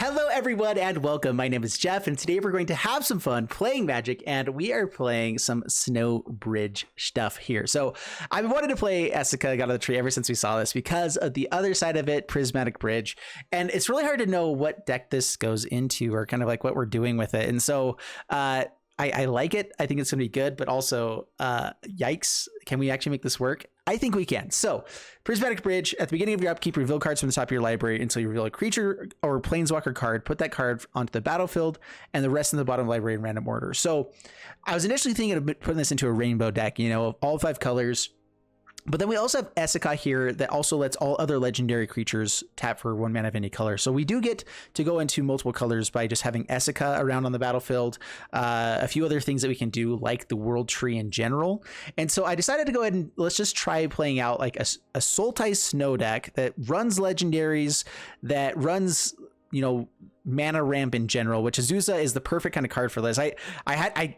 Hello everyone and welcome. My name is Jeff and today we're going to have some fun playing Magic and we are playing some Snow Bridge stuff here. So I've wanted to play Esika God of the Tree ever since we saw this because of the other side of it, Prismatic Bridge. And it's really hard to know what deck this goes into or kind of like what we're doing with it. And so I like it. I think it's gonna be good, but also yikes, can we actually make this work? I think we can. So Prismatic Bridge, at the beginning of your upkeep, reveal cards from the top of your library until you reveal a creature or planeswalker card, put that card onto the battlefield and the rest in the bottom of the library in random order. So I was initially thinking of putting this into a rainbow deck, you know, of all 5 colors. But then we also have Esika here that also lets all other legendary creatures tap for 1 mana of any color. So we do get to go into multiple colors by just having Esika around on the battlefield. A few other things that we can do, like the World Tree in general. And so I decided to go ahead and let's just try playing out like a Sultai Snow deck that runs legendaries, that runs, you know, mana ramp in general, which Azusa is the perfect kind of card for this. I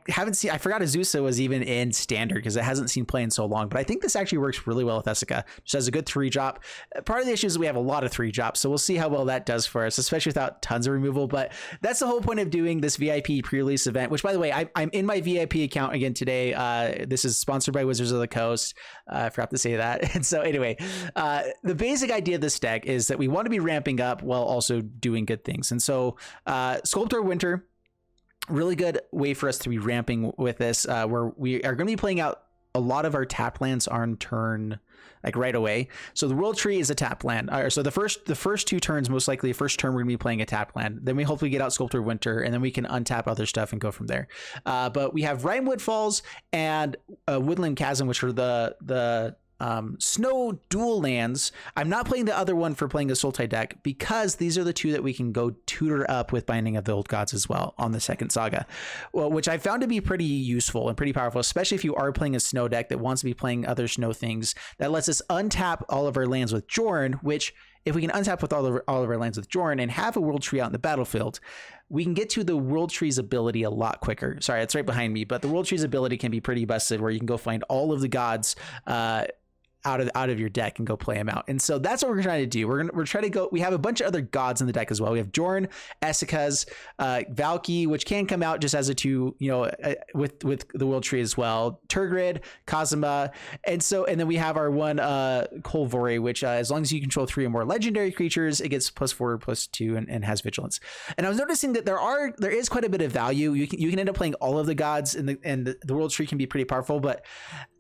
haven't seen, I forgot Azusa was even in standard because it hasn't seen play in so long, but I think this actually works really well with Esika. Just has a good 3-drop. Part of the issue is we have a lot of 3-drops, so we'll see how well that does for us, especially without tons of removal. But that's the whole point of doing this VIP pre-release event, which by the way, I'm in my VIP account again today. This is sponsored by Wizards of the Coast. I forgot to say that. And so anyway, the basic idea of this deck is that we want to be ramping up while also doing good things. And so Sculptor Winter, really good way for us to be ramping with this, where we are going to be playing out a lot of our tap lands on turn, like right away. So the World Tree is a tap land. So the first 2 turns, most likely the first turn we're going to be playing a tap land. Then we hopefully get out Sculptor Winter, and then we can untap other stuff and go from there. But we have Rimewood Falls and Woodland Chasm, which are the snow dual lands. I'm not playing the other one for playing a Sultai deck because these are the 2 that we can go tutor up with Binding of the Old Gods as well on the second saga, well, which I found to be pretty useful and pretty powerful, especially if you are playing a snow deck that wants to be playing other snow things. That lets us untap all of our lands with Jorn, which if we can untap with all of our lands with Jorn and have a World Tree out in the battlefield, we can get to the World Tree's ability a lot quicker. Sorry, it's right behind me, but the World Tree's ability can be pretty busted where you can go find all of the gods out of your deck and go play them out. And so that's what we're trying to do. We're trying to go, we have a bunch of other gods in the deck as well. We have Jorn, Esika's, Valky, which can come out just as a 2, you know, with the World Tree as well, Turgrid, Kazuma, and then we have our one Kolvori, which as long as you control 3 or more legendary creatures, it gets +4/+2 and has vigilance. And I was noticing that there is quite a bit of value. You can end up playing all of the gods, and the World Tree can be pretty powerful, but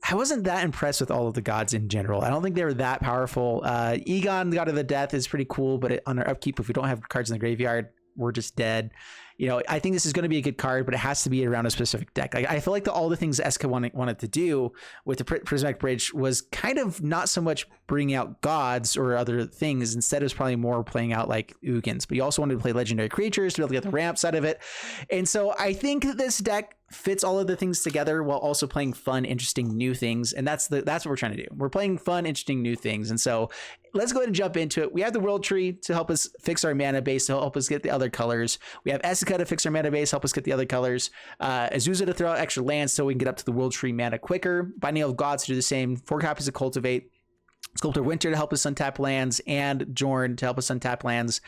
I wasn't that impressed with all of the gods in general. I don't think they were that powerful. Egon, the God of the Death, is pretty cool, but on our upkeep, if we don't have cards in the graveyard, we're just dead. You know, I think this is going to be a good card, but it has to be around a specific deck. Like, I feel like all the things Esika wanted to do with the Prismatic Bridge was kind of not so much bringing out gods or other things. Instead, it was probably more playing out like Ugins. But you also wanted to play legendary creatures to be able to get the ramp side of it. And so I think that this deck fits all of the things together while also playing fun, interesting new things. And that's what we're trying to do. We're playing fun, interesting new things. And so let's go ahead and jump into it. We have the World Tree to help us fix our mana base, to help us get the other colors. We have Esika to fix our mana base, help us get the other colors. Azusa to throw out extra lands so we can get up to the World Tree mana quicker. Binding of Gods to do the same. 4 copies of Cultivate. Sculptor Winter to help us untap lands, and Jorn to help us untap lands.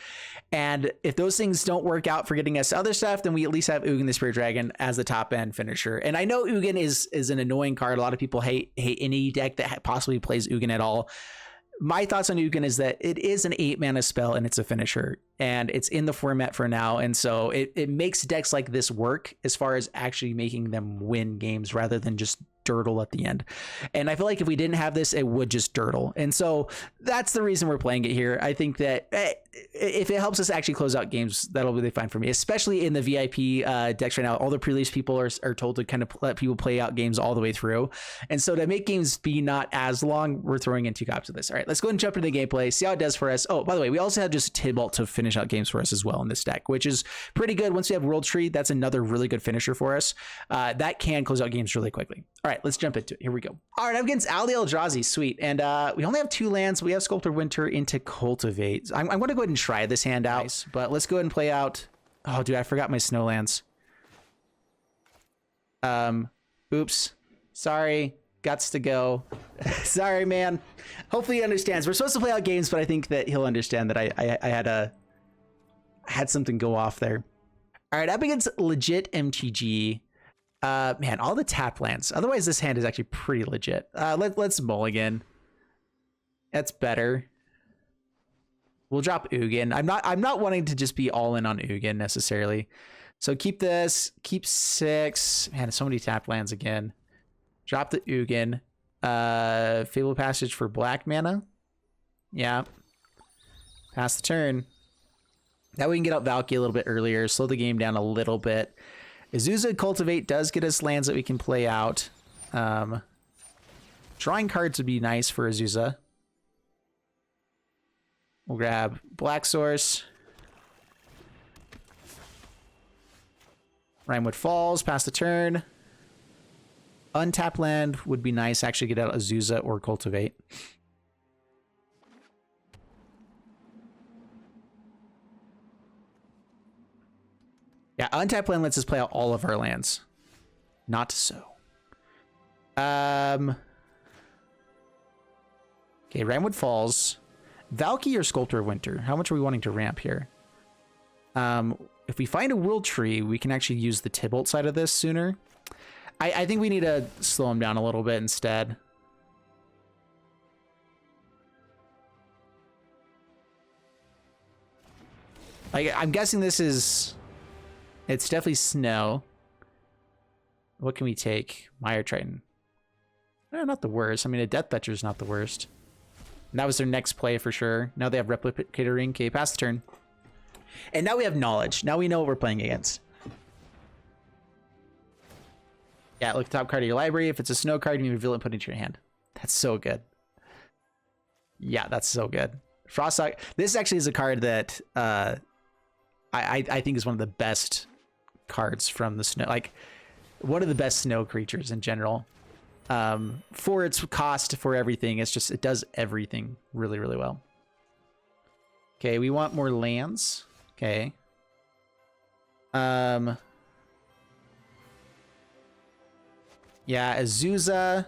And if those things don't work out for getting us other stuff, then we at least have Ugin the Spirit Dragon as the top end finisher. And I know Ugin is an annoying card. A lot of people hate any deck that possibly plays Ugin at all. My thoughts on Ugin is that it is an 8 mana spell and it's a finisher, and it's in the format for now. And so it makes decks like this work as far as actually making them win games rather than just dirtle at the end. And I feel like if we didn't have this, it would just dirtle. And so that's the reason we're playing it here. I think that if it helps us actually close out games, that'll be fine for me, especially in the VIP decks right now. All the pre-release people are told to kind of let people play out games all the way through. And so to make games be not as long, we're throwing in 2 copies of this. All right, let's go and jump into the gameplay, see how it does for us. Oh, by the way, we also have just Tibalt to finish out games for us as well in this deck, which is pretty good. Once we have World Tree, that's another really good finisher for us. That can close out games really quickly. All right, let's jump into it. Here we go. All right, I'm against Ali Eldrazi. Sweet. And we only have 2 lands. We have Sculptor Winter into Cultivate. I'm going to go ahead and try this hand out, nice. But let's go ahead and play out. Oh, dude, I forgot my snow lands. Oops. Sorry. Gots to go. Sorry, man. Hopefully he understands. We're supposed to play out games, but I think that he'll understand that I had a had something go off there. All right, up against legit MTG. Man, all the tap lands. Otherwise, this hand is actually pretty legit. Let's mulligan. That's better. We'll drop Ugin. I'm not wanting to just be all in on Ugin necessarily. So keep this. Keep 6. Man, so many tap lands again. Drop the Ugin. Fable Passage for black mana. Yeah. Pass the turn. That way we can get out Valky a little bit earlier. Slow the game down a little bit. Emisizzle Cultivate does get us lands that we can play out. Drawing cards would be nice for Emisizzle. We'll grab Black Source. Rimewood Falls, pass the turn. Untap land would be nice. Actually get out Emisizzle or Cultivate. Yeah, untap land lets us play out all of our lands. Not so. Okay, Rimewood Falls. Valky or Sculptor of Winter? How much are we wanting to ramp here? If we find a World Tree, we can actually use the Tybalt side of this sooner. I think we need to slow him down a little bit instead. Like, I'm guessing this is... It's definitely snow. What can we take? Mire Triton. Not the worst. I mean, a Death Fetcher is not the worst. And that was their next play for sure. Now they have Replicator Ring. Okay, pass the turn. And now we have knowledge. Now we know what we're playing against. Yeah, look at the top card of your library. If it's a snow card, you reveal it and put it into your hand. That's so good. Yeah, that's so good. Frostdog. This actually is a card that I think is one of the best cards from the snow. Like, one of the best snow creatures in general. For its cost, for everything. It's just, it does everything really, really well. Okay, we want more lands. Okay. Yeah, Emisizzle.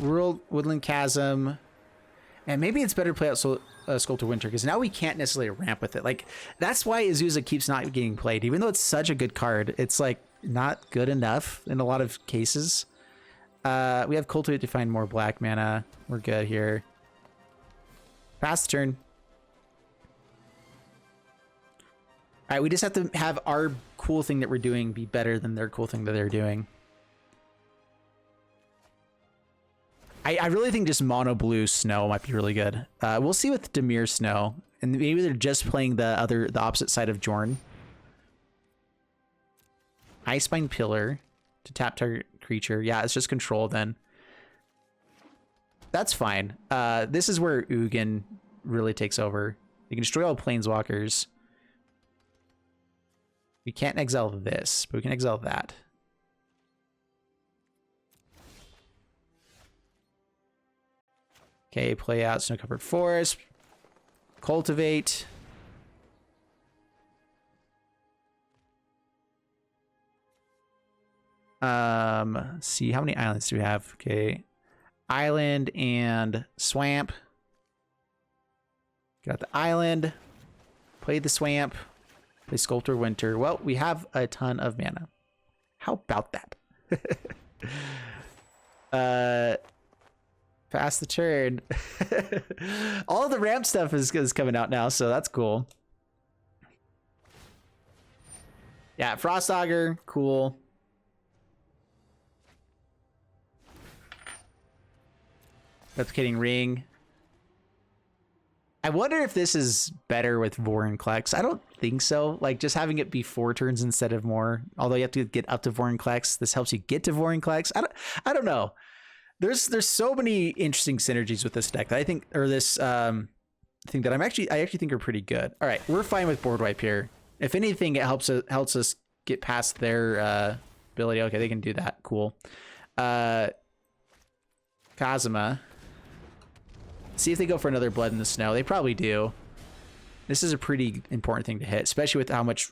Woodland Chasm. And maybe it's better to play out Sculptor Winter, because now we can't necessarily ramp with it. Like, that's why Emisizzle keeps not getting played. Even though it's such a good card, it's like not good enough in a lot of cases. We have Cultivate to find more black mana. We're good here. Pass the turn. All right, we just have to have our cool thing that we're doing be better than their cool thing that they're doing. I really think just mono blue snow might be really good. We'll see with Dimir Snow, and maybe they're just playing the opposite side of Jorn. Icespine Pillar to tap target creature. Yeah, it's just control then. That's fine. This is where Ugin really takes over. You can destroy all planeswalkers. We can't exile this, but we can exile that. Okay, play out Snow-Covered Forest. Cultivate. See, how many islands do we have? Okay. Island and Swamp. Got the island. Play the Swamp. Play Sculptor Winter. Well, we have a ton of mana. How about that? Pass the turn. All the ramp stuff is coming out now, so that's cool. Yeah, Frostdogger, cool. Replicating Ring. I wonder if this is better with Vorinclex. I don't think so. Like, just having it be 4 turns instead of more. Although you have to get up to Vorinclex. This helps you get to Vorinclex. I don't know. There's so many interesting synergies with this deck that I think, or this thing that I actually think are pretty good. All right, we're fine with board wipe here. If anything, it helps us get past their ability. Okay, they can do that. Cool. Kazuma. See if they go for another Blood in the Snow. They probably do. This is a pretty important thing to hit, especially with how much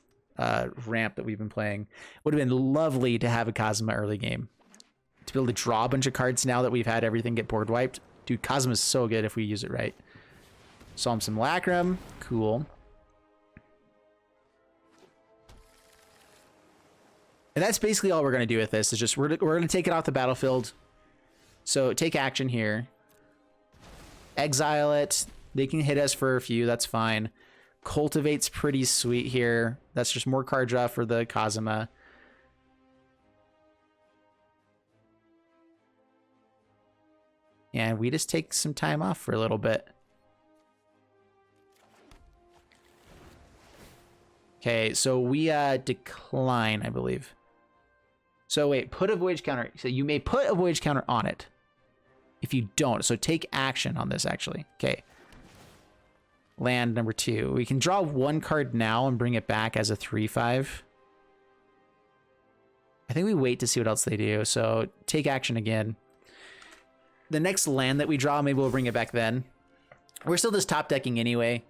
ramp that we've been playing. Would have been lovely to have a Kazuma early game. To be able to draw a bunch of cards now that we've had everything get board wiped. Dude, Kazuma is so good if we use it right. Saw him some Lacrum. Cool. And that's basically all we're going to do with this. Is just we're going to take it off the battlefield. So take action here. Exile it. They can hit us for a few. That's fine. Cultivate's pretty sweet here. That's just more card draw for the Kazuma. And we just take some time off for a little bit. Okay, so we decline, I believe. So wait, put a voyage counter. So you may put a voyage counter on it. If you don't, so take action on this actually. Okay. Land number 2. We can draw 1 card now and bring it back as a 3/5. I think we wait to see what else they do. So take action again. The next land that we draw, maybe we'll bring it back then. We're still just top decking anyway.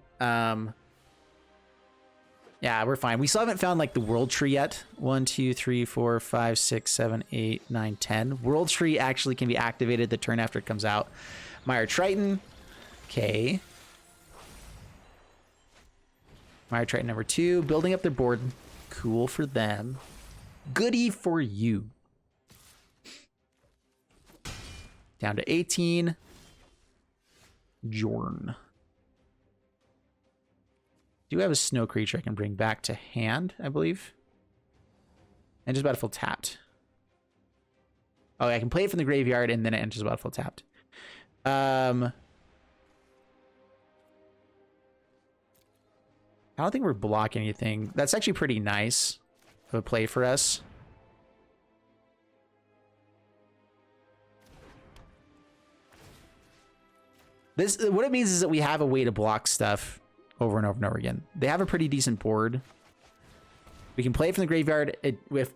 Yeah, we're fine. We still haven't found like the world tree yet. 1, 2, 3, 4, 5, 6, 7, 8, 9, 10. World tree actually can be activated the turn after it comes out. Mire Triton. Okay. Mire Triton number 2. Building up their board. Cool for them. Goody for you. Down to 18. Jorn. Do have a snow creature I can bring back to hand, I believe. And just battlefield tapped. Oh, I can play it from the graveyard and then it enters battlefield tapped. I don't think we're blocking anything. That's actually pretty nice of a play for us. This, what it means is that we have a way to block stuff over and over and over again. They have a pretty decent board. We can play it from the graveyard.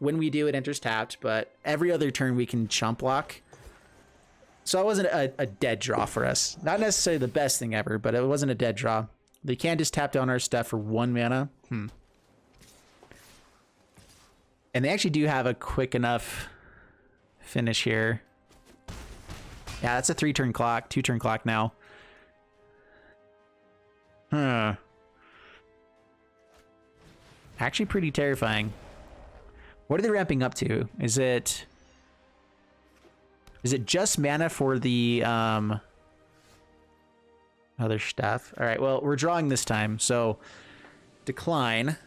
When we do, it enters tapped, but every other turn we can chump block. So it wasn't a dead draw for us. Not necessarily the best thing ever, but it wasn't a dead draw. They can just tap down our stuff for 1 mana. And they actually do have a quick enough finish here. Yeah, that's a 3-turn clock, 2-turn clock now. Actually pretty terrifying. What are they ramping up to? Is it just mana for the other stuff? All right, well, we're drawing this time, so decline.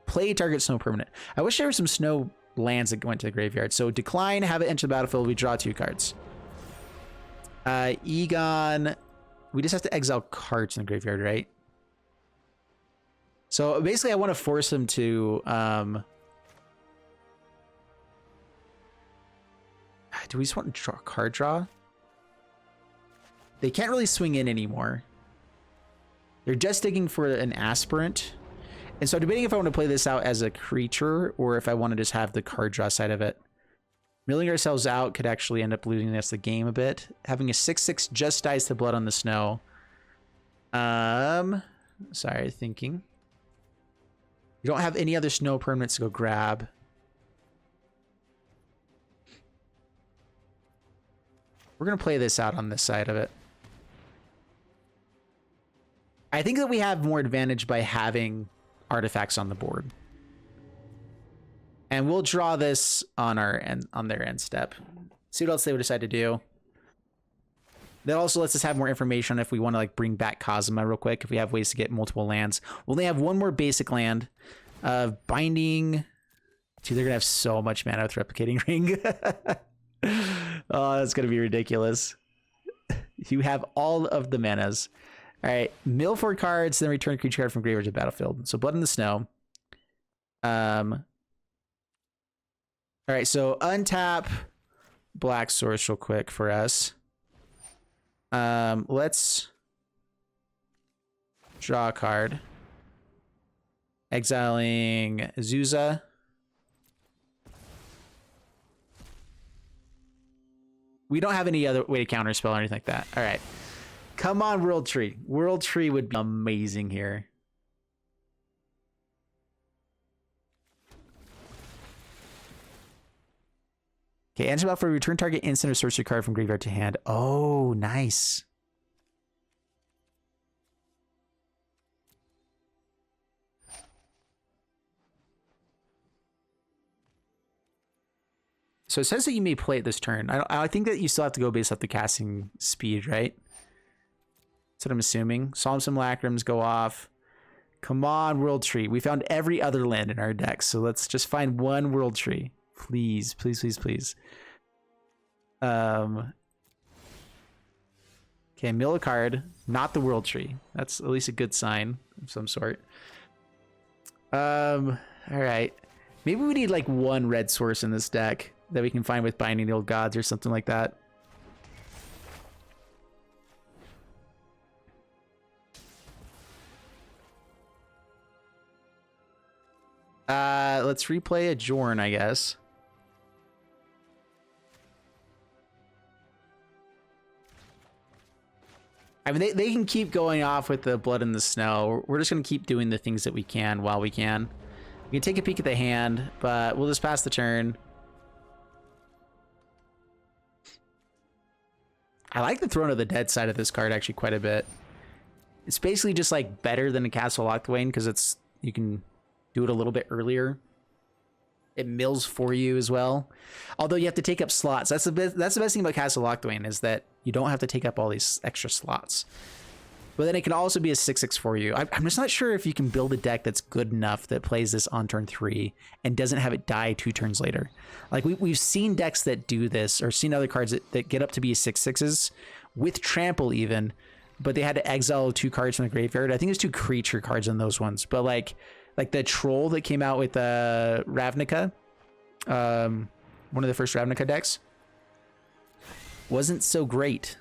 Play target snow permanent. I wish there were some snow lands that went to the graveyard. So decline, have it enter the battlefield, we draw 2 cards. Egon, we just have to exile cards in the graveyard, right? So basically I want to force him to do we just want to draw card draw? They can't really swing in anymore. They're just digging for an aspirant. And so debating if I want to play this out as a creature or if I want to just have the card draw side of it. Milling ourselves out could actually end up losing us the game a bit. Having a 6/6 just dies to blood on the snow. Sorry, thinking. You don't have any other snow permanents to go grab. We're going to play this out on this side of it. I think that we have more advantage by having artifacts on the board. And we'll draw this on our end, on their end step. See what else they would decide to do. That also lets us have more information if we want to like bring back Kazuma real quick. If we have ways to get multiple lands, we'll only have 1 more basic land. Binding. Dude, they're gonna have so much mana with Replicating Ring. Oh, that's gonna be ridiculous. You have all of the manas. All right, mill 4 cards, then return a creature card from graveyard to battlefield. So Blood in the Snow. All right, so untap Black Source real quick for us. Let's draw a card. Exiling Zuza. We don't have any other way to counterspell or anything like that. All right. Come on, World Tree. World Tree would be amazing here. Okay, answer for return target instant or sorcery card from graveyard to hand. Oh, nice. So it says that you may play it this turn. I think that you still have to go based off the casting speed, right? That's what I'm assuming. Solemn Simulacrums go off. Come on, World Tree. We found every other land in our deck, so let's just find one World Tree. Please, please, please, please. Okay, mill a card. Not the World Tree. That's at least a good sign of some sort. All right. Maybe we need like one red source in this deck that we can find with Binding the Old Gods or something like that. Let's replay a Jorn, I guess. I mean, they can keep going off with the Blood in the Snow. We're just going to keep doing the things that we can while we can. We can take a peek at the hand, but we'll just pass the turn. I like the Throne of the Dead side of this card actually quite a bit. It's basically just like better than a Castle Locthwain because you can do it a little bit earlier. It mills for you as well. Although you have to take up slots. That's the best thing about Castle Locthwain is that you don't have to take up all these extra slots. But then it can also be a 6/6 for you. I'm just not sure if you can build a deck that's good enough that plays this on turn 3 and doesn't have it die 2 turns later. Like we've seen decks that do this, or seen other cards that get up to be 6/6s with trample even, but they had to exile 2 cards from the graveyard. I think there's 2 creature cards in those ones, but like the troll that came out with Ravnica, one of the first Ravnica decks, wasn't so great.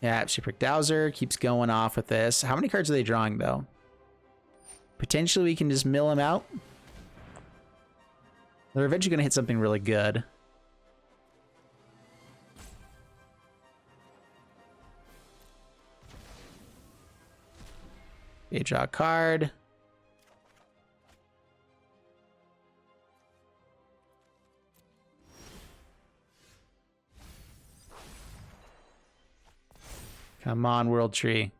Yeah, Shipwreck Dowser keeps going off with this. How many cards are they drawing, though? Potentially, we can just mill them out. They're eventually going to hit something really good. Okay, draw a card. Come on, World Tree.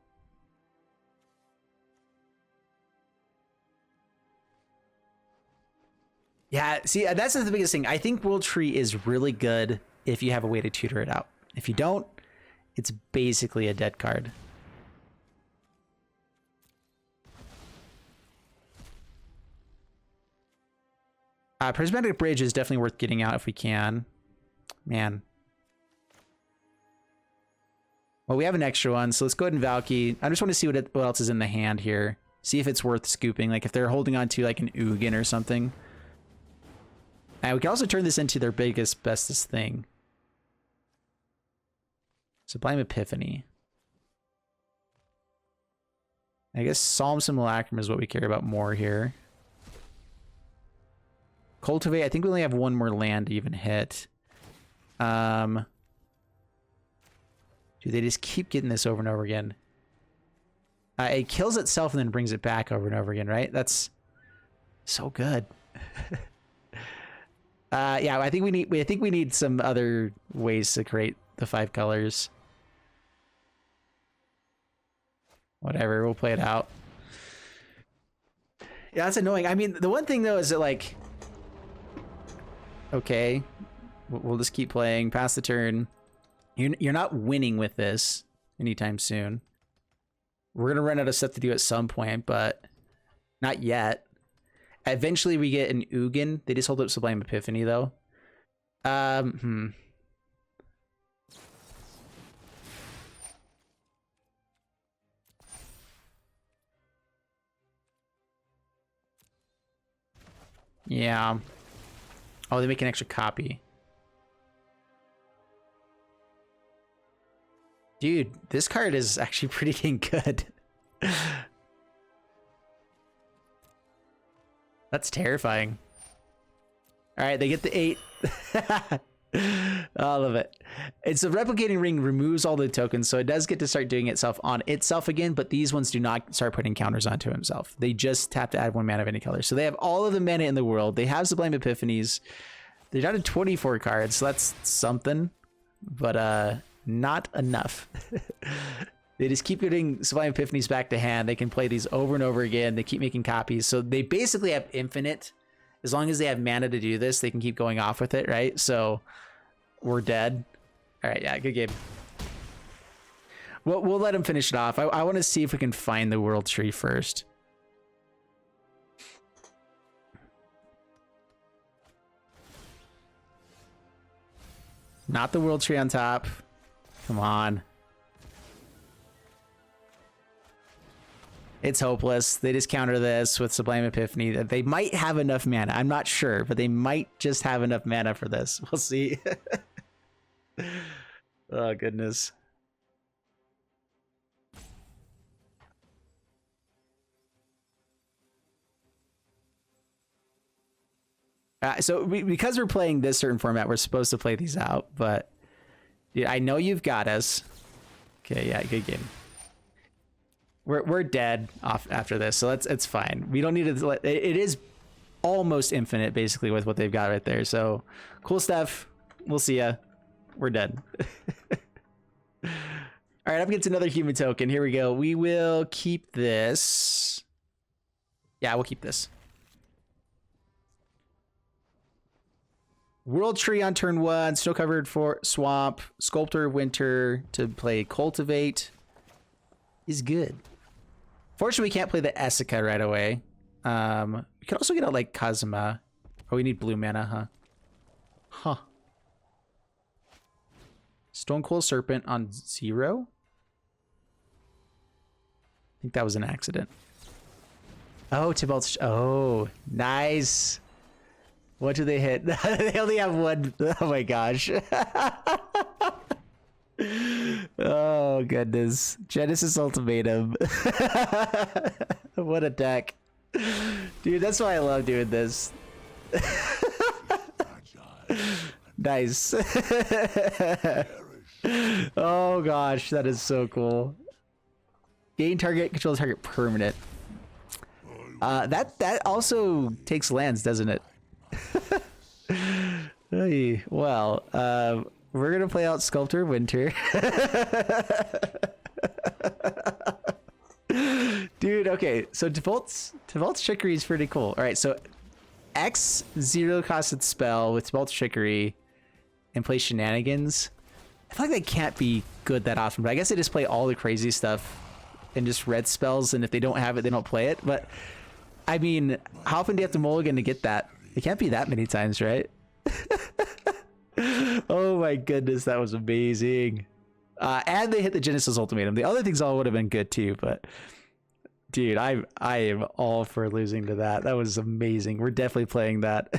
Yeah, see, that's the biggest thing. I think World Tree is really good if you have a way to tutor it out. If you don't, it's basically a dead card. Prismatic Bridge is definitely worth getting out if we can. Man. Well, we have an extra one, so let's go ahead and Valky. I just want to see what else is in the hand here. See if it's worth scooping, like if they're holding on to like an Ugin or something. And we can also turn this into their biggest, bestest thing. Sublime Epiphany. I guess Solemn Simulacrum is what we care about more here. Cultivate, I think we only have one more land to even hit. Dude, they just keep getting this over and over again. It kills itself and then brings it back over and over again, right? That's so good. Yeah, I think we need some other ways to create the 5 colors. Whatever, we'll play it out. Yeah, that's annoying. I mean, the one thing though is that like, okay, we'll just keep playing, pass the turn. You're not winning with this anytime soon. We're gonna run out of stuff to do at some point, but not yet. Eventually we get an Ugin. They just hold up Sublime Epiphany though. Yeah. Oh, they make an extra copy. Dude, this card is actually pretty dang good. That's terrifying. All right, they get the 8. All of it. It's a replicating ring removes all the tokens, so it does get to start doing itself on itself again, but these ones do not start putting counters onto himself. They just have to add 1 mana of any color. So they have all of the mana in the world. They have Sublime Epiphanies. They're down to 24 cards, so that's something, but not enough. They just keep getting Sublime Epiphanies back to hand. They can play these over and over again. They keep making copies. So they basically have infinite. As long as they have mana to do this, they can keep going off with it, right? So we're dead. All right, yeah, good game. We'll let him finish it off. I want to see if we can find the world tree first. Not the world tree on top. Come on. It's hopeless. They just counter this with Sublime Epiphany. They might have enough mana. I'm not sure, but they might just have enough mana for this. We'll see. Oh, goodness. Because we're playing this certain format, we're supposed to play these out, but yeah, I know you've got us. Okay, yeah, good game. We're dead off after this, so it's fine. We don't need to let it is almost infinite basically with what they've got right there. So cool stuff. We'll see ya. We're dead. All right, up against another human token. Here we go. We will keep this. Yeah, we'll keep this. World Tree on turn 1, snow covered for swamp, Sculptor of Winter to play Cultivate is good. Fortunately, we can't play the Essica right away. We could also get out like Kazuma. Oh, we need blue mana, huh? Huh. Stonecoil Serpent on 0? I think that was an accident. Oh, Tibalt's. Oh, nice. What do they hit? They only have 1. Oh my gosh. Oh goodness. Genesis Ultimatum. What a deck. Dude, that's why I love doing this. Nice. Oh gosh, that is so cool. Gain target, control target permanent. That also takes lands, doesn't it? Hey, well, we're gonna play out Sculptor of Winter. Dude, okay, so Default's Trickery is pretty cool. All right, so X 0-costed spell with Default's Trickery and play Shenanigans. I feel like they can't be good that often, but I guess they just play all the crazy stuff and just red spells, and if they don't have it, they don't play it. But I mean, how often do you have to mulligan to get that? It can't be that many times, right? Oh my goodness, that was amazing. And they hit the Genesis Ultimatum. The other things all would have been good too, but dude, I am all for losing to that. That was amazing. We're definitely playing that.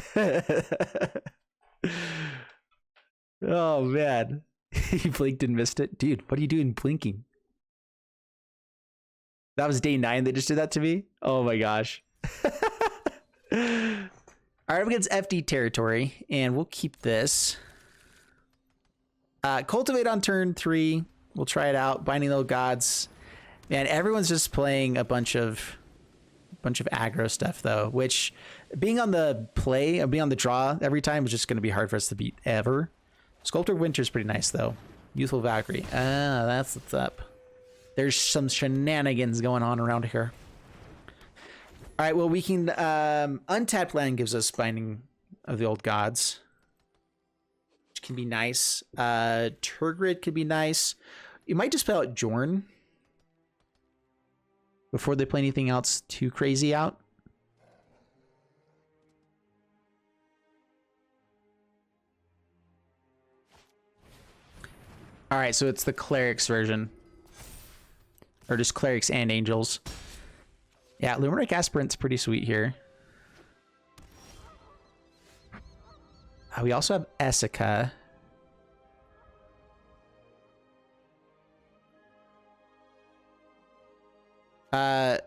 Oh man. You blinked and missed it. Dude, what are you doing blinking? That was day 9 that just did that to me? Oh my gosh. Alright, up against FD territory, and we'll keep this. Cultivate on turn 3. We'll try it out. Binding Little Gods. Man, everyone's just playing a bunch of aggro stuff though, which being on the play, being on the draw every time is just going to be hard for us to beat ever. Sculptor of Winter is pretty nice though. Youthful Valkyrie. Ah, that's what's up. There's some shenanigans going on around here. All right, well, we can untapped land gives us Binding of the Old Gods, which can be nice. Turgid could be nice. You might just play out Jorn before they play anything else too crazy out. All right, so it's the Clerics version, or just Clerics and Angels. Yeah, Lumeric Aspirant's pretty sweet here. We also have Essica. The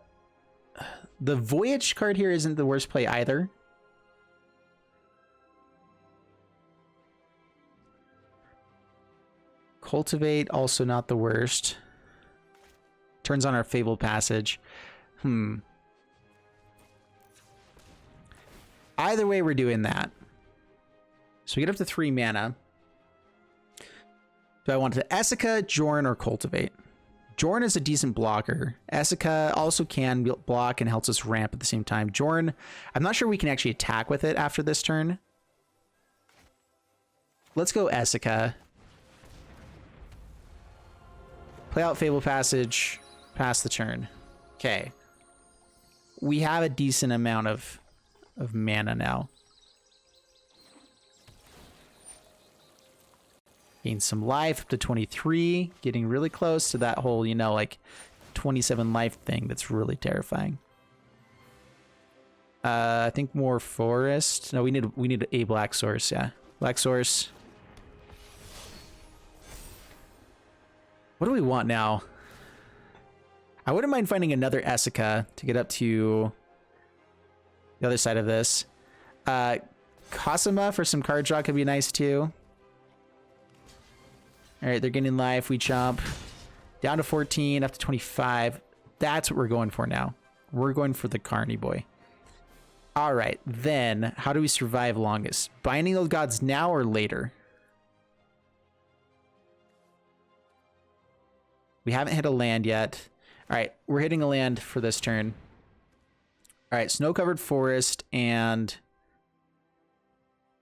Voyage card here isn't the worst play either. Cultivate, also not the worst. Turns on our Fabled Passage. Either way, we're doing that. So we get up to 3 mana. Do I want to Essica, Jorn, or Cultivate? Jorn is a decent blocker. Essica also can block and helps us ramp at the same time. Jorn, I'm not sure we can actually attack with it after this turn. Let's go Essica. Play out Fable Passage. Pass the turn. Okay. We have a decent amount of mana now. Gain some life up to 23. Getting really close to that whole, you know, like 27 life thing that's really terrifying. I think more forest. No, we need a black source, yeah. Black source. What do we want now? I wouldn't mind finding another Essica to get up to the other side of this. Cosima for some card draw could be nice too. All right, they're getting life. We jump down to 14, up to 25. That's what we're going for now. We're going for the Carney boy. All right, then how do we survive longest? Binding those gods now or later? We haven't hit a land yet. All right, we're hitting a land for this turn. All right, snow-covered forest, and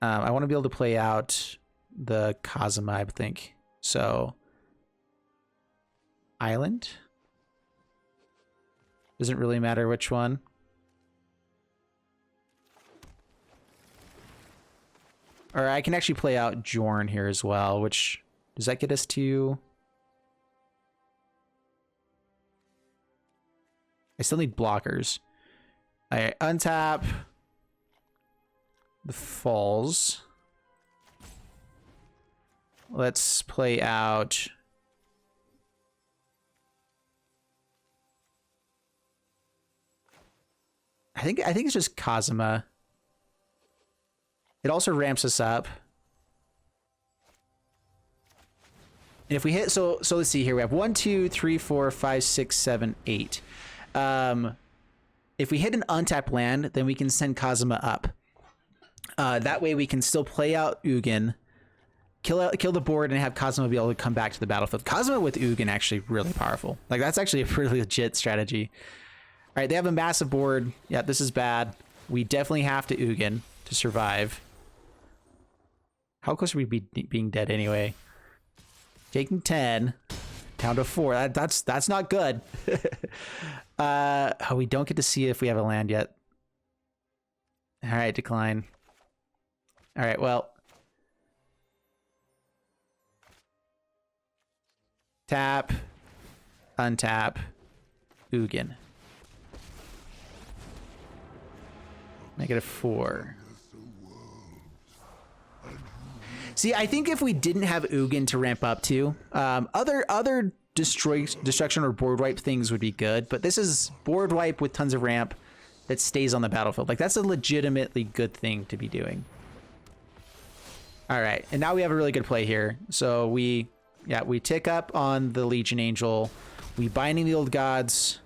I want to be able to play out the Cosima, I think. So, island? Doesn't really matter which one. Or I can actually play out Jorn here as well, which, does that get us to... I still need blockers. I untap the falls. Let's play out. I think it's just Cosima. It also ramps us up. And if we hit, so let's see here. We have 1, 2, 3, 4, 5, 6, 7, 8. If we hit an untapped land, then we can send Cosima up. That way we can still play out Ugin, kill the board, and have Cosima be able to come back to the battlefield. Cosima with Ugin actually really powerful. Like, that's actually a pretty legit strategy. All right, they have a massive board. Yeah, this is bad. We definitely have to Ugin to survive. How close are we being dead anyway? Taking 10, down to 4. That's not good. We don't get to see if we have a land yet. All right, decline. All right, well. Tap, untap, Ugin. -4. See, I think if we didn't have Ugin to ramp up to, other destruction or board wipe things would be good, but this is board wipe with tons of ramp that stays on the battlefield. Like, that's a legitimately good thing to be doing. All right, and now we have a really good play here. So we tick up on the Legion Angel. We binding the old gods.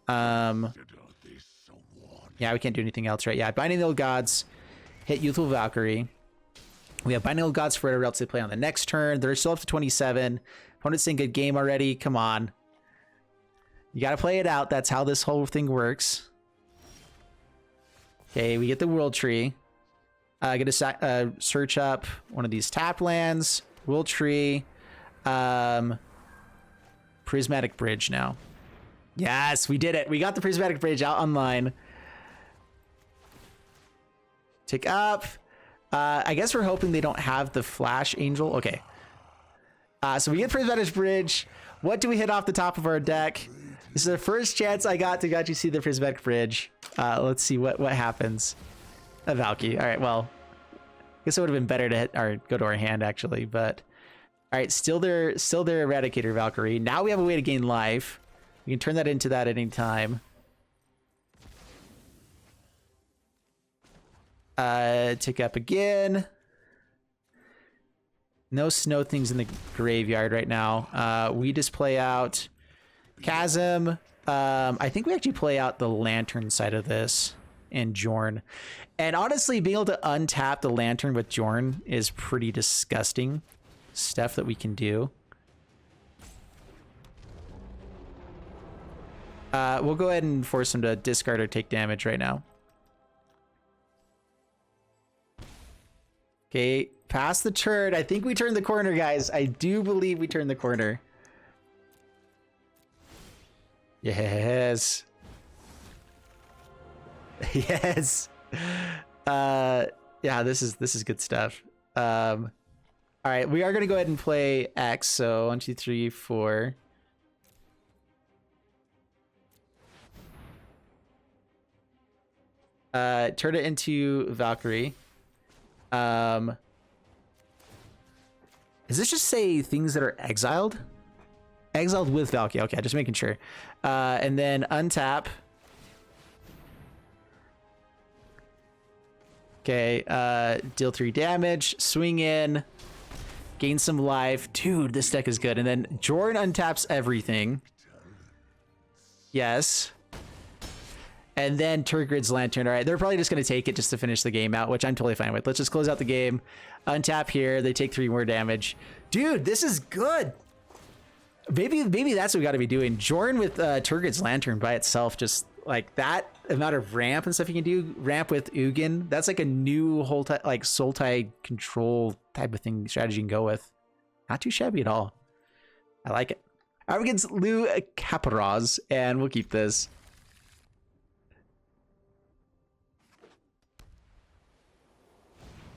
Yeah, we can't do anything else, right? Yeah, binding the old gods. Hit Youthful Valkyrie. We have binding old gods for whatever else they play on the next turn. They're still up to 27. Opponent's saying good game already. Come on. You got to play it out. That's how this whole thing works. Okay, we get the World Tree. Get to search up one of these tap lands. World Tree. Prismatic Bridge now. Yes, we did it. We got the Prismatic Bridge out online. Tick up. I guess we're hoping they don't have the Flash Angel. Okay. So we get Prismatic Bridge. What do we hit off the top of our deck? This is the first chance I got to actually see the Prismatic Bridge. Let's see what happens. A Valky. All right, well, I guess it would have been better to hit or go to our hand actually, but all right, still their Eradicator Valkyrie. Now we have a way to gain life. We can turn that into that at any time. Tick up again. No snow things in the graveyard right now. We just play out Chasm. I think we actually play out the Lantern side of this and Jorn. And honestly, being able to untap the Lantern with Jorn is pretty disgusting stuff that we can do. We'll go ahead and force him to discard or take damage right now. Okay, past the turn. I think we turned the corner, guys. I do believe we turned the corner. Yes. Yes. Yeah, this is good stuff. All right, we are gonna go ahead and play X. So 1, 2, 3, 4. Turn it into Valkyrie. Does this just say things that are exiled? Exiled with Valkyrie. Okay, just making sure. And then untap. Okay, deal 3 damage, swing in, gain some life. Dude, this deck is good. And then Jorn untaps everything. Yes. And then Turgrid's Lantern. All right, they're probably just going to take it just to finish the game out, which I'm totally fine with. Let's just close out the game. Untap here. They take 3 more damage. Dude, this is good. Maybe that's what we got to be doing. Jorn with Turgrid's Lantern by itself, just like that amount of ramp and stuff you can do. Ramp with Ugin. That's like a new whole like Sultai control type of thing strategy you can go with. Not too shabby at all. I like it. I'm against Lou Caparaz, and we'll keep this.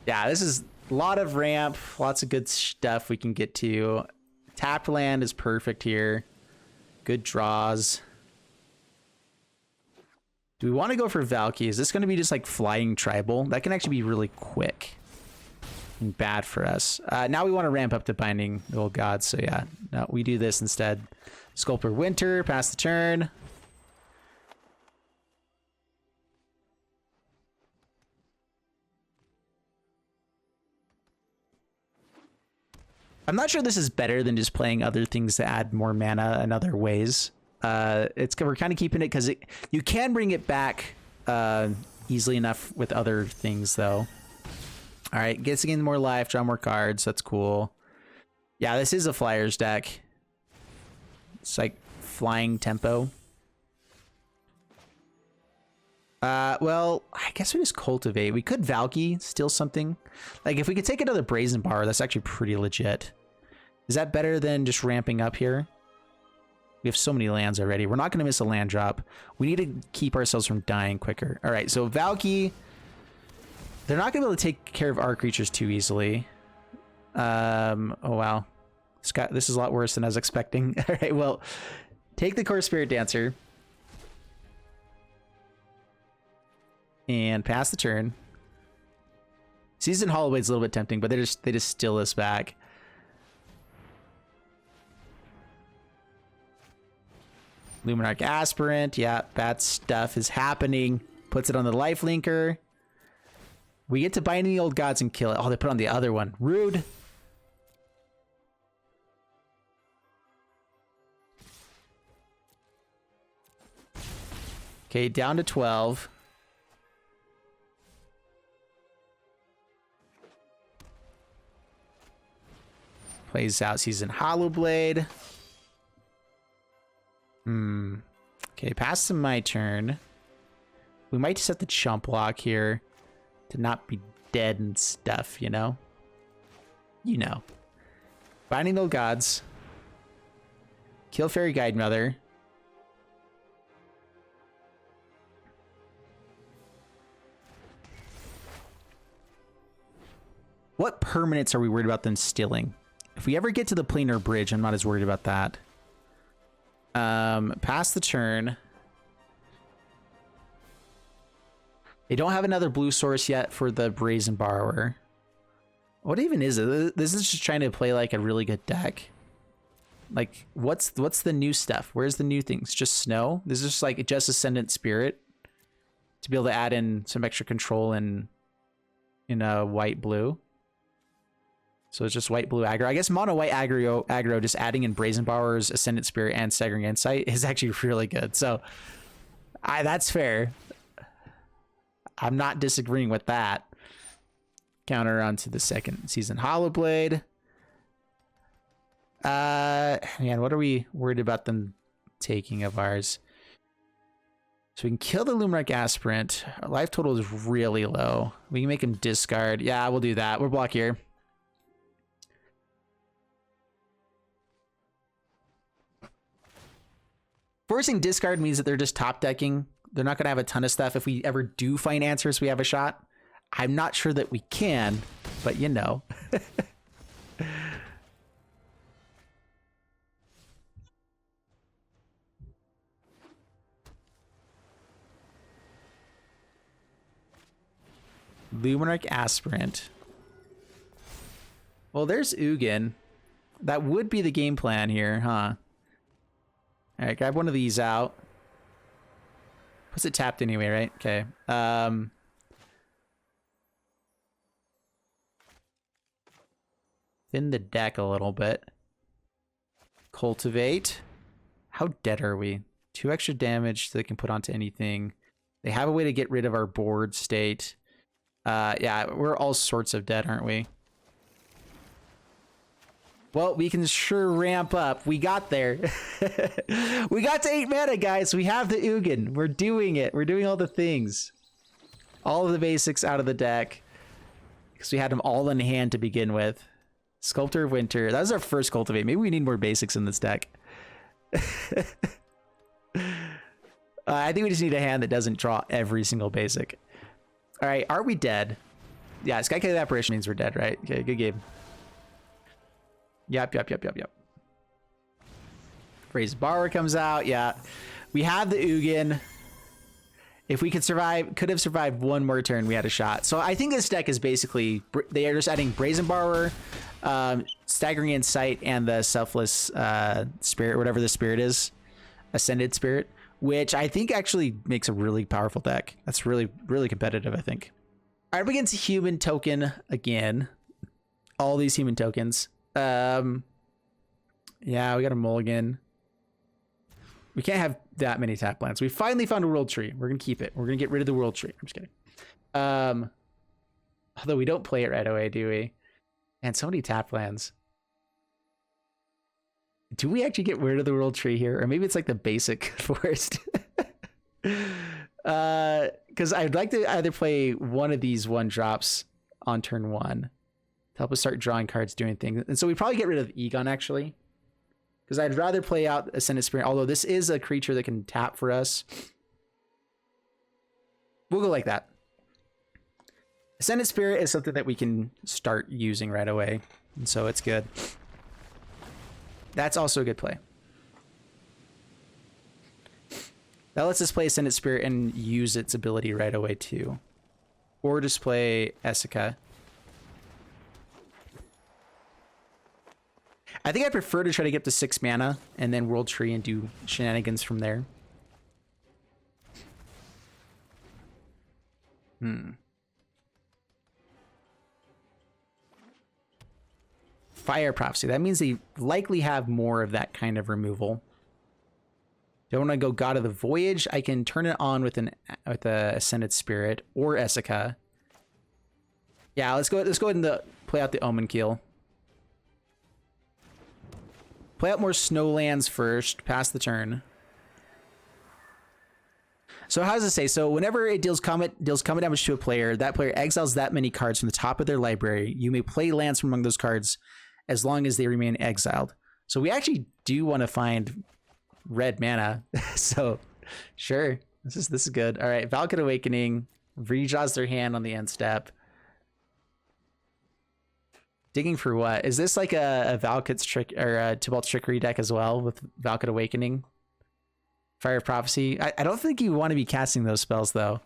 Yeah, this is a lot of ramp, lots of good stuff we can get to. Tapped land is perfect here. Good draws. Do we want to go for Valky? Is this going to be just like flying tribal? That can actually be really quick and bad for us. Now we want to ramp up to Binding the Old Gods. So yeah, no, we do this instead. Sculptor Winter, pass the turn. I'm not sure this is better than just playing other things to add more mana in other ways. We're kind of keeping it because you can bring it back easily enough with other things, though. All right, gets to gain more life, draw more cards. That's cool. Yeah, this is a Flyers deck. It's like flying tempo. Well, I guess we just cultivate. We could Valky, steal something. Like if we could take another Brazen Bar, that's actually pretty legit. Is that better than just ramping up here? We have so many lands already. We're not going to miss a land drop. We need to keep ourselves from dying quicker. All right, so Valky, they're not going to be able to take care of our creatures too easily. Oh, wow. This is a lot worse than I was expecting. All right, well, take the Core Spirit Dancer. And pass the turn. Seasoned Hollowblade's a little bit tempting, but they just steal this back. Luminarch Aspirant, yeah, bad stuff is happening. Puts it on the life linker. We get to Binding the Old Gods and kill it. Oh, they put on the other one. Rude. Okay, down to 12. Plays out Seasoned Hollowblade. Okay, pass to my turn. We might set the chump block here to not be dead and stuff, you know? You know. Binding the Old Gods. Kill Fairy Guide Mother. What permanents are we worried about them stealing? If we ever get to the planar bridge, I'm not as worried about that. Pass the turn. They don't have another blue source yet for the Brazen Borrower. What even is it? This is just trying to play like a really good deck. Like, what's the new stuff? Where's the new things? Just snow? This is just like just Ascendant Spirit to be able to add in some extra control in white blue. So it's just white blue aggro. I guess mono white aggro just adding in Brazen Borrowers, Ascendant Spirit, and Staggering Insight is actually really good. So that's fair. I'm not disagreeing with that. Counter onto the second season Hollowblade. Man, what are we worried about them taking of ours? So we can kill the Luminarch Aspirant. Our life total is really low. We can make him discard. Yeah, we'll do that. We're block here. Forcing discard means that they're just top decking. They're not going to have a ton of stuff. If we ever do find answers, we have a shot. I'm not sure that we can, but you know. Luminarch Aspirant. Well, there's Ugin. That would be the game plan here, huh? All right, grab one of these out. Puts it tapped anyway, right? Okay. Thin the deck a little bit. Cultivate. How dead are we? 2 extra damage so they can put onto anything. They have a way to get rid of our board state. Yeah, we're all sorts of dead, aren't we? Well, we can sure ramp up. We got there. We got to 8 mana, guys. We have the Ugin. We're doing it. We're doing all the things. All of the basics out of the deck. Because we had them all in hand to begin with. Sculptor of Winter. That was our first cultivate. Maybe we need more basics in this deck. I think we just need a hand that doesn't draw every single basic. All right, are we dead? Yeah, Skycade Apparition means we're dead, right? Okay, good game. Yep. Brazen Borrower comes out. Yeah, we have the Ugin. If we could have survived one more turn, we had a shot. So I think this deck is basically, they are just adding Brazen Borrower, Staggering Insight, and the Selfless Spirit, whatever the spirit is, Ascended Spirit, which I think actually makes a really powerful deck. That's really, really competitive, I think. All right, we get to Human Token again. All these human tokens. Yeah, we got a mulligan. We can't have that many tap lands. We finally found a World Tree. We're gonna keep it. We're gonna get rid of the World Tree. I'm just kidding. Although we don't play it right away, do we? And so many tap lands. Do we actually get rid of the World Tree here? Or maybe it's like the basic forest. Because I'd like to either play one of these 1-drops on turn 1 to help us start drawing cards, doing things. And so we probably get rid of Egon, actually. Because I'd rather play out Ascendant Spirit, although this is a creature that can tap for us. We'll go like that. Ascendant Spirit is something that we can start using right away. And so it's good. That's also a good play. That lets us play Ascendant Spirit and use its ability right away too. Or just play Essica. I think I prefer to try to get to 6 mana and then World Tree and do shenanigans from there. Fire Prophecy. That means they likely have more of that kind of removal. Don't want to go God of the Voyage. I can turn it on with a Ascended Spirit or Essica. Yeah, let's go ahead and play out the Omen Keel. Play out more Snowlands first, pass the turn. So how does it say? So whenever it deals combat damage to a player, that player exiles that many cards from the top of their library. You may play lands from among those cards as long as they remain exiled. So we actually do want to find red mana. So sure, this is good. All right, Valakut Awakening redraws their hand on the end step. Digging for what? Is this like a Valakut's trick or a Tybalt's Trickery deck as well with Valakut Awakening? Fire of Prophecy. I don't think you want to be casting those spells though.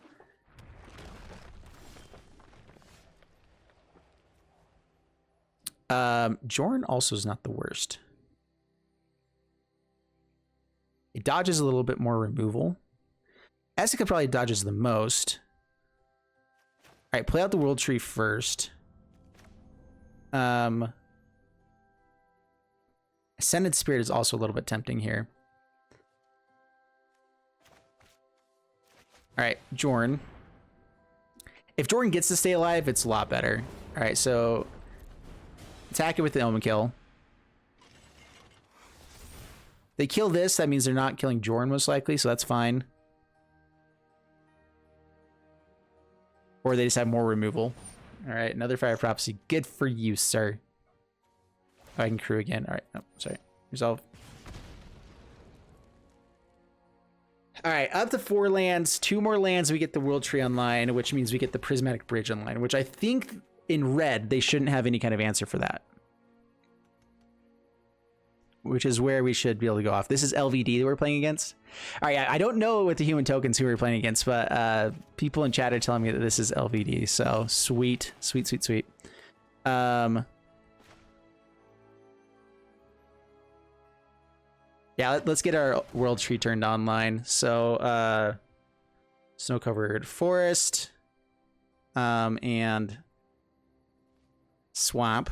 Jorn also is not the worst. It dodges a little bit more removal. Essica probably dodges the most. All right, play out the World Tree first. Ascended Spirit is also a little bit tempting here. All right, Jorn. If Jordan gets to stay alive, it's a lot better. All right, so attack it with the Omen Kill. They kill this, that means they're not killing Jorn most likely, so that's fine. Or they just have more removal. All right, another Fire Prophecy. Good for you, sir. Oh, I can crew again. All right, no, sorry. Resolve. All right, up to 4 lands. 2 more lands, we get the World Tree online, which means we get the Prismatic Bridge online, which I think in red, they shouldn't have any kind of answer for that. Which is where we should be able to go off. This is LVD that we're playing against. All right, I don't know with the human tokens who we're playing against, but people in chat are telling me that this is LVD, so sweet, sweet, sweet, sweet. Yeah, let's get our World Tree turned online. So, snow-covered forest, and swamp.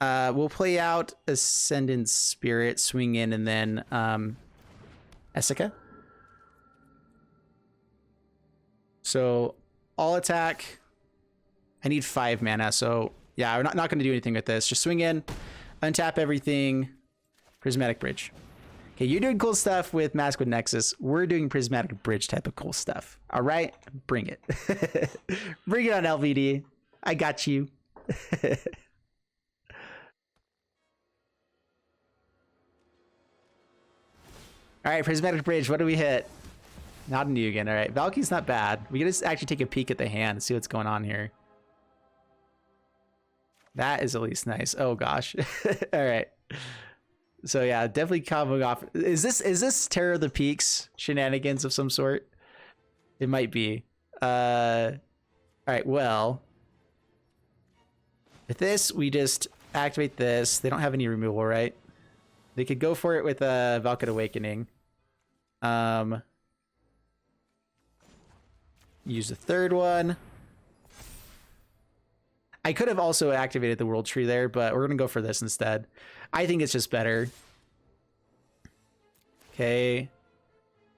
We'll play out Ascendant Spirit, swing in, and then Essica. So, all attack. I need 5 mana, so yeah, we're not going to do anything with this. Just swing in, untap everything, Prismatic Bridge. Okay, you're doing cool stuff with Mask with Nexus. We're doing Prismatic Bridge type of cool stuff. All right, bring it. Bring it on, LVD. I got you. All right, Prismatic Bridge, what do we hit? Not a new again. All right, Valky's not bad. We can just actually take a peek at the hand and see what's going on here. That is at least nice. Oh gosh. All right. So yeah, definitely comboing off. Is this Terror of the Peaks shenanigans of some sort? It might be. All right. Well, with this, we just activate this. They don't have any removal, right? They could go for it with Valkyd Awakening. Use the 3rd one. I could have also activated the World Tree there, but we're going to go for this instead. I think it's just better. Okay.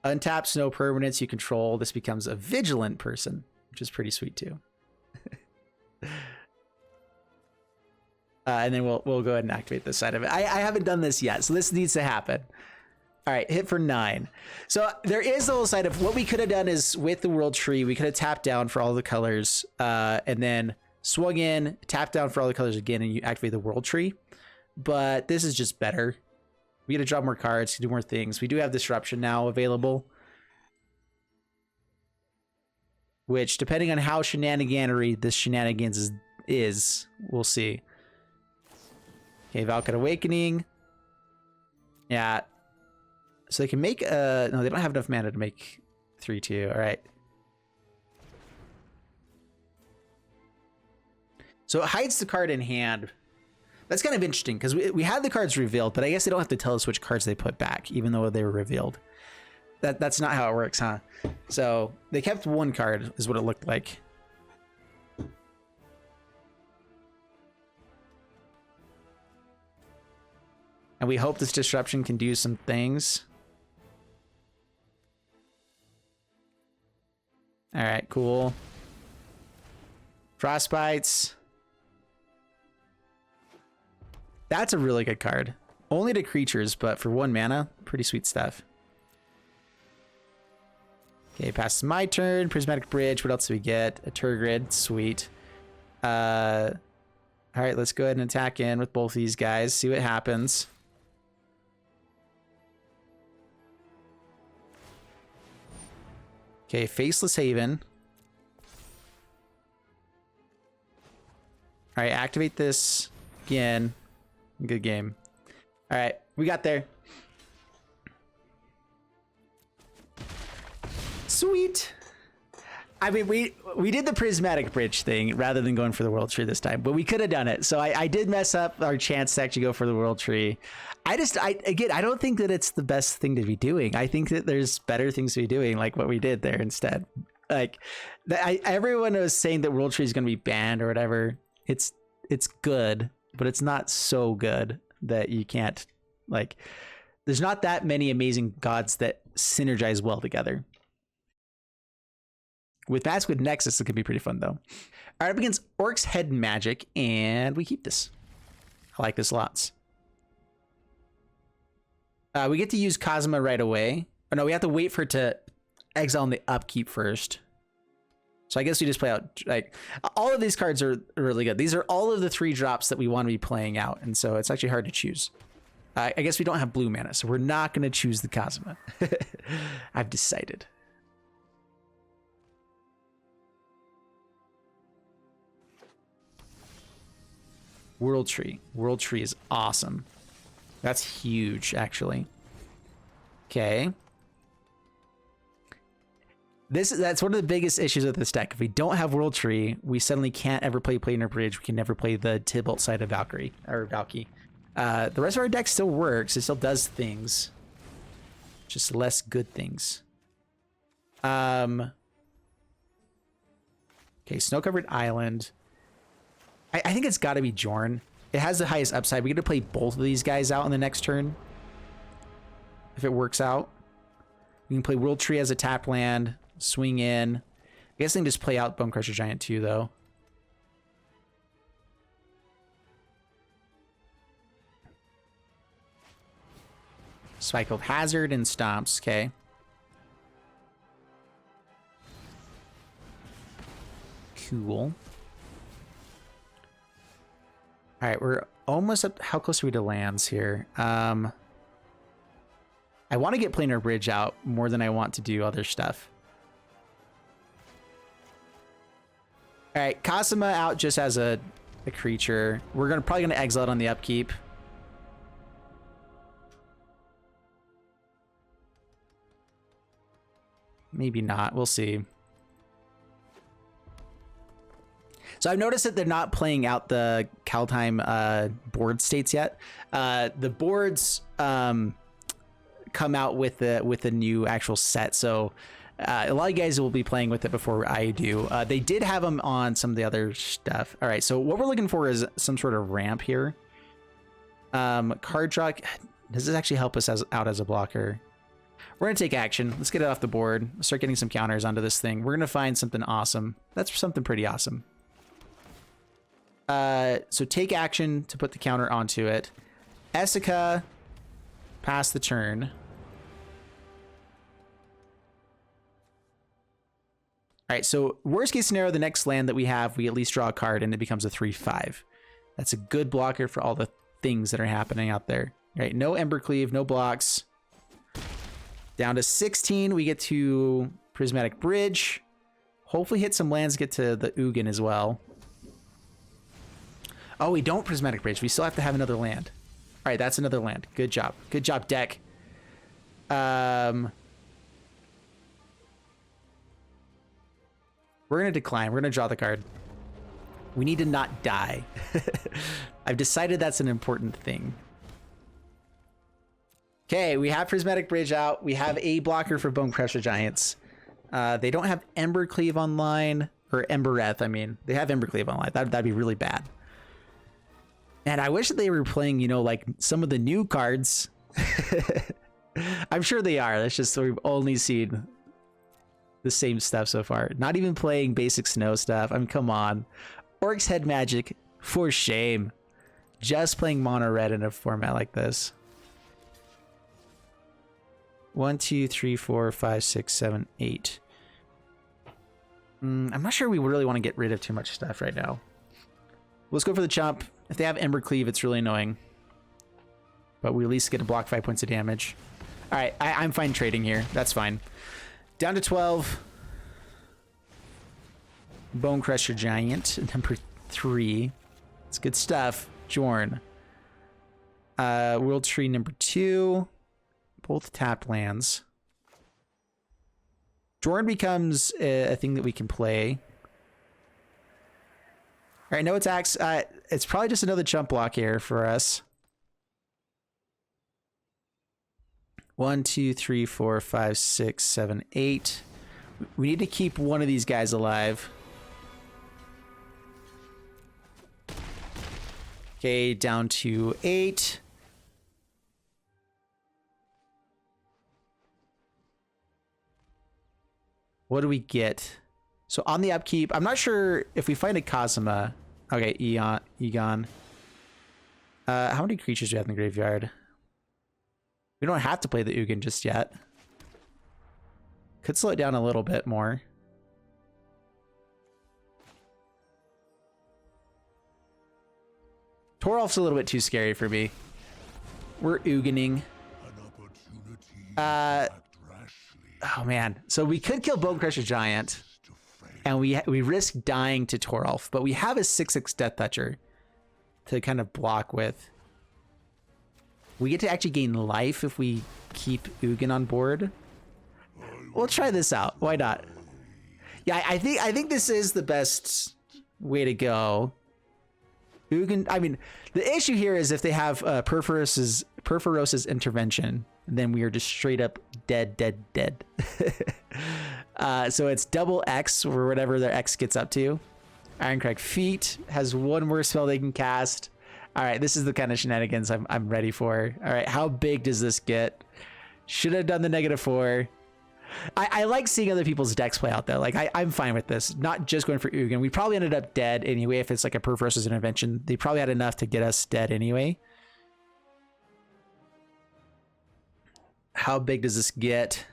Untap snow permanents you control. This becomes a Vigilant person, which is pretty sweet too. And then we'll go ahead and activate this side of it. I haven't done this yet, so this needs to happen. All right, hit for 9. So there is the whole side of what we could have done is with the World Tree, we could have tapped down for all the colors and then swung in, tapped down for all the colors again, and you activate the World Tree. But this is just better. We get to draw more cards, to do more things. We do have Disruption now available, which, depending on how shenaniganery this shenanigans is, we'll see. Okay, Valkyd Awakening. Yeah. So they can make no, they don't have enough mana to make 3/2. All right. So it hides the card in hand. That's kind of interesting because we had the cards revealed, but I guess they don't have to tell us which cards they put back, even though they were revealed. That's not how it works, huh? So they kept 1 card, is what it looked like. And we hope this Disruption can do some things. All right, cool. Frostbites. That's a really good card. Only to creatures, but for 1 mana, pretty sweet stuff. Okay, passes my turn. Prismatic Bridge. What else do we get? A Turgid. Sweet. All right, let's go ahead and attack in with both these guys. See what happens. Okay, Faceless Haven. All right, activate this again. Good game. All right, we got there. Sweet. I mean, we did the prismatic bridge thing rather than going for the world tree this time, but we could have done it. So I did mess up our chance to actually go for the world tree. Again, I don't think that it's the best thing to be doing. I think that there's better things to be doing, like what we did there instead. Like, everyone was saying that world tree is going to be banned or whatever. It's good, but it's not so good that you can't, like, there's not that many amazing gods that synergize well together. With Mask with Nexus, it could be pretty fun, though. All right, up against Orc's Head Magic, and we keep this. I like this lots. We get to use Cosma right away. Oh, no, we have to wait for it to exile in the upkeep first. So I guess we just play out, like, all of these cards are really good. These are all of the 3 drops that we want to be playing out, and so it's actually hard to choose. I guess we don't have blue mana, so we're not going to choose the Cosma. I've decided. World Tree. World Tree is awesome. That's huge, actually. Okay. That's one of the biggest issues with this deck. If we don't have World Tree, we suddenly can't ever play Planar Bridge. We can never play the Tybalt side of Valkyrie or Valky. The rest of our deck still works. It still does things. Just less good things. Okay, Snow-Covered Island. I think it's got to be Jorn. It has the highest upside. We get to play both of these guys out in the next turn. If it works out. We can play World Tree as a tap land. Swing in. I guess they can just play out Bone Crusher Giant too, though. Spikefield Hazard and Stomps. Okay. Cool. All right, we're almost up. How close are we to lands here? I want to get Planar Bridge out more than I want to do other stuff. All right, Cosma out just as a creature. We're probably gonna exile it on the upkeep. Maybe not. We'll see. So I've noticed that they're not playing out the Kaldheim board states yet. The boards come out with a new actual set, so a lot of you guys will be playing with it before I do. They did have them on some of the other stuff. All right, so what we're looking for is some sort of ramp here. Card draw. Does this actually help us out as a blocker? We're gonna take action. Let's get it off the board. Start getting some counters onto this thing. We're gonna find something awesome. That's something pretty awesome. So take action to put the counter onto it. Essica, pass the turn. All right, so worst case scenario, the next land that we have, we at least draw a card and it becomes a 3/5. That's a good blocker for all the things that are happening out there. All right, no Embercleave, no blocks. Down to 16, we get to Prismatic Bridge. Hopefully hit some lands, get to the Ugin as well. Oh, we don't Prismatic Bridge. We still have to have another land. All right, that's another land. Good job. Good job, deck. We're going to decline. We're going to draw the card. We need to not die. I've decided that's an important thing. Okay, we have Prismatic Bridge out. We have a blocker for Bone Crusher Giants. They don't have Embercleave online, or Embereth, I mean. They have Embercleave online. That'd be really bad. And I wish that they were playing, you know, like some of the new cards. I'm sure they are. That's just we've only seen the same stuff so far. Not even playing basic snow stuff. I mean, come on. Orc's Head Magic, for shame. Just playing mono red in a format like this. 1, 2, 3, 4, 5, 6, 7, 8. I'm not sure we really want to get rid of too much stuff right now. Let's go for the chump. If they have Embercleave, it's really annoying. But we at least get to block 5 points of damage. All right, I'm fine trading here. That's fine. Down to 12. Bone Crusher Giant, number 3. It's good stuff. Jorn. World Tree number 2. Both tapped lands. Jorn becomes a thing that we can play. All right, no attacks. It's probably just another chump block here for us. 1, 2, 3, 4, 5, 6, 7, 8. We need to keep one of these guys alive. Okay, down to 8. What do we get? So on the upkeep, I'm not sure if we find a Kazuma. Okay, Egon. How many creatures do we have in the graveyard? We don't have to play the Ugin just yet. Could slow it down a little bit more. Torolf's a little bit too scary for me. We're Ugining. Oh man. So we could kill Bone Crusher Giant. And we risk dying to Torolf. But we have a 6/6 Death Toucher to kind of block with. We get to actually gain life if we keep Ugin on board. We'll try this out. Why not? Yeah, I think this is the best way to go. Ugin, I mean, the issue here is if they have Perforos's intervention, then we are just straight up dead. So it's double X or whatever their X gets up to. Ironcrag Feet has one more spell they can cast. All right, this is the kind of shenanigans I'm ready for. All right, how big does this get? Should have done the -4. I like seeing other people's decks play out there. Like I'm fine with this. Not just going for Ugin. We probably ended up dead anyway. If it's like a Perf versus intervention, they probably had enough to get us dead anyway. How big does this get?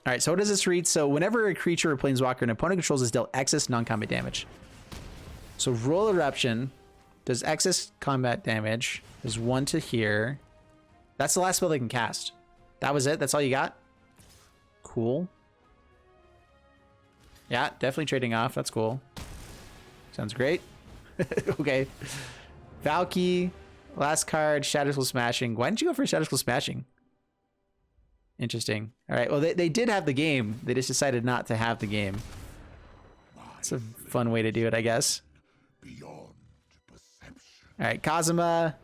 All right, so what does this read? So whenever a creature or planeswalker an opponent controls is dealt excess non-combat damage. So roll eruption does excess combat damage. There's 1 to here. That's the last spell they can cast. That was it? That's all you got? Cool. Yeah, definitely trading off. That's cool. Sounds great. Okay. Valky, last card, Shatterskull Smashing. Why didn't you go for Shatterskull Smashing? Interesting. All right. Well, they did have the game. They just decided not to have the game. It's a fun way to do it, I guess. All right. Kazuma.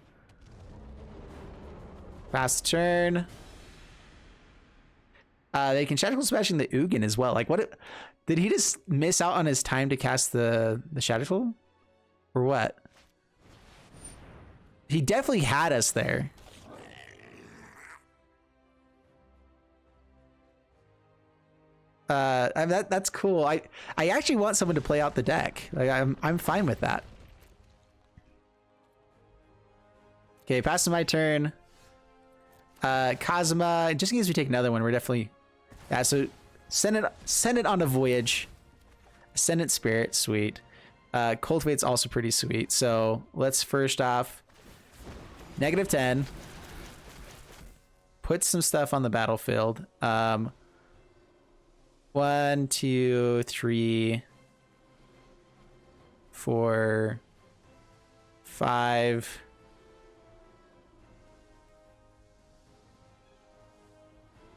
Fast turn. They can Shatterskull Smashing the Ugin as well. Like, what? Did he just miss out on his time to cast the Shatterskull? Or what? He definitely had us there. That's cool. I actually want someone to play out the deck. Like I'm fine with that. Okay, passing my turn. Kazuma, just in case we take another one, we're definitely so send it on a voyage. Ascendant Spirit, sweet. Cultivate's also pretty sweet. So let's first off -10. Put some stuff on the battlefield. 1, 2, 3, 4, 5.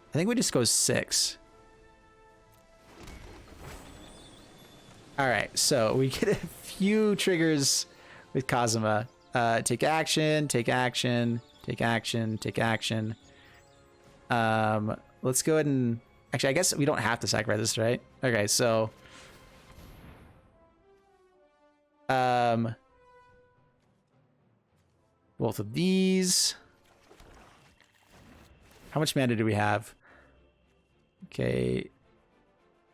I think we just go 6. All right, so we get a few triggers with Kazuma. Take action, take action, take action, take action. Let's go ahead and... Actually, I guess we don't have to sacrifice this, right? Okay, so... both of these. How much mana do we have? Okay.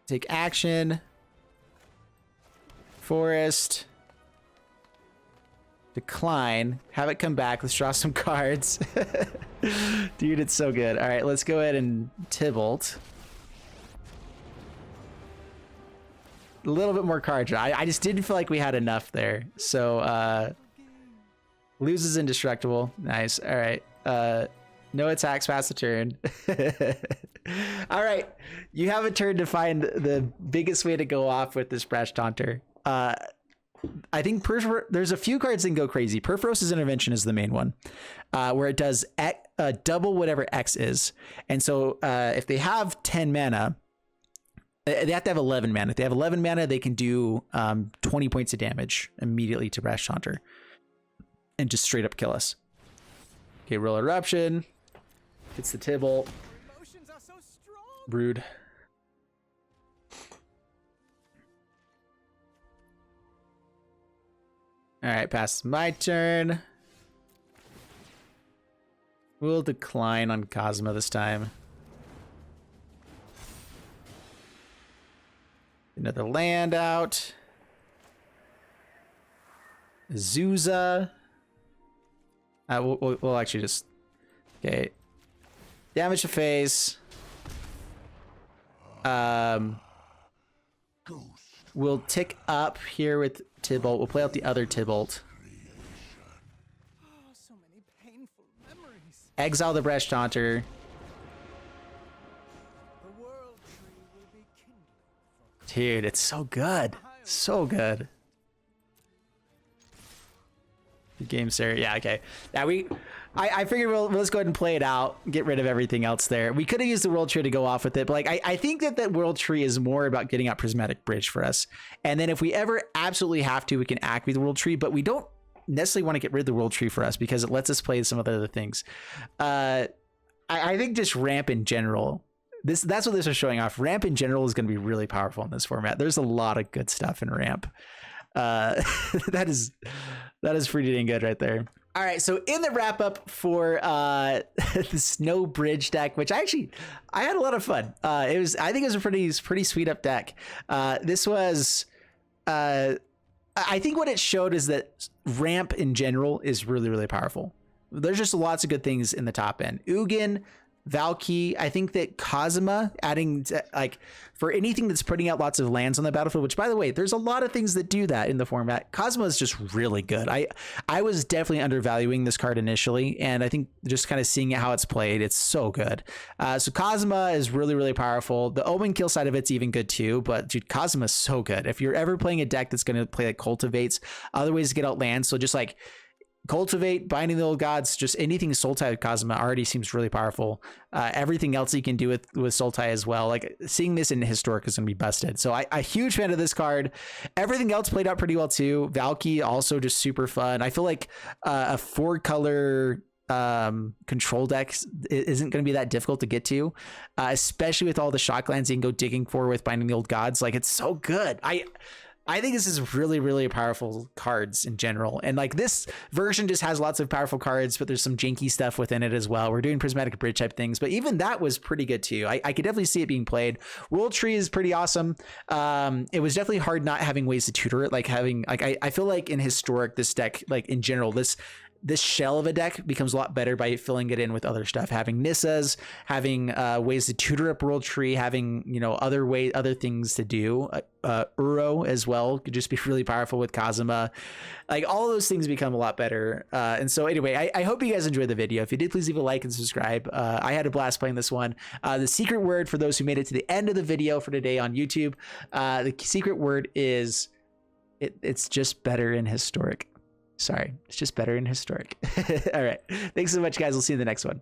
Take action. Forest. Decline. Have it come back. Let's draw some cards. Dude, it's so good. All right, let's go ahead and Tybalt. A little bit more cards. I just didn't feel like we had enough there. So loses indestructible. Nice. All right. No attacks past the turn. All right. You have a turn to find the biggest way to go off with this Brash Taunter. I think there's a few cards that can go crazy. Perforos's Intervention is the main one, where it does double whatever X is. And so if they have 10 mana, they have to have 11 mana. If they have 11 mana, they can do 20 points of damage immediately to Brash Taunter and just straight up kill us. Okay, roll Eruption. Hits the Tibble. Brood. All right, pass my turn. We'll decline on Cosmo this time. Another land out. Azusa. We'll actually just... Okay. Damage to face. We'll tick up here with Tibalt. We'll play out the other Tibalt. Oh, so many painful memories. Exile the Brash Taunter. The world tree will be kindled. Dude, it's so good. So good. Good game, sir. Yeah, okay. Now I figured let's go ahead and play it out, get rid of everything else there. We could have used the World Tree to go off with it, but like I think that World Tree is more about getting out Prismatic Bridge for us. And then if we ever absolutely have to, we can activate the World Tree, but we don't necessarily want to get rid of the World Tree for us because it lets us play some of the other things. I think just ramp in general, that's what this is showing off. Ramp in general is going to be really powerful in this format. There's a lot of good stuff in ramp. That is pretty dang good right there. All right, so in the wrap up for the Snow Bridge deck, which I had a lot of fun. I think it was a pretty sweet up deck. This was I think what it showed is that ramp in general is really, really powerful. There's just lots of good things in the top end. Ugin, Valky, I think that Kazuma adding like for anything that's putting out lots of lands on the battlefield, which by the way, there's a lot of things that do that in the format. Kazuma is just really good. I was definitely undervaluing this card initially, and I think just kind of seeing how it's played, it's so good. So Kazuma is really, really powerful. The Omen Kill side of it's even good too, but dude, Kazuma is so good. If you're ever playing a deck that's going to play like Cultivates, other ways to get out lands, so just like Cultivate, Binding the Old Gods, just anything Sultai with Kazuma already seems really powerful. Everything else you can do with Sultai as well. Like seeing this in Historic is going to be busted. So I huge fan of this card. Everything else played out pretty well too. Valky also just super fun. I feel like a 4-color control deck isn't going to be that difficult to get to, especially with all the shocklands you can go digging for with Binding the Old Gods. Like it's so good. I think this is really, really powerful cards in general. And like this version just has lots of powerful cards, but there's some janky stuff within it as well. We're doing Prismatic Bridge type things, but even that was pretty good too. I could definitely see it being played. World Tree is pretty awesome. It was definitely hard not having ways to tutor it. I feel like in Historic, this deck, like in general, this shell of a deck becomes a lot better by filling it in with other stuff, having Nissas, having ways to tutor up World Tree, having, you know, other things to do. Uro as well could just be really powerful with Kazuma. Like all of those things become a lot better. And so anyway, I hope you guys enjoyed the video. If you did, please leave a like and subscribe. I had a blast playing this one. The secret word for those who made it to the end of the video for today on YouTube, the secret word is it's just better in Historic. Sorry, it's just better in Historic. All right. Thanks so much, guys. We'll see you in the next one.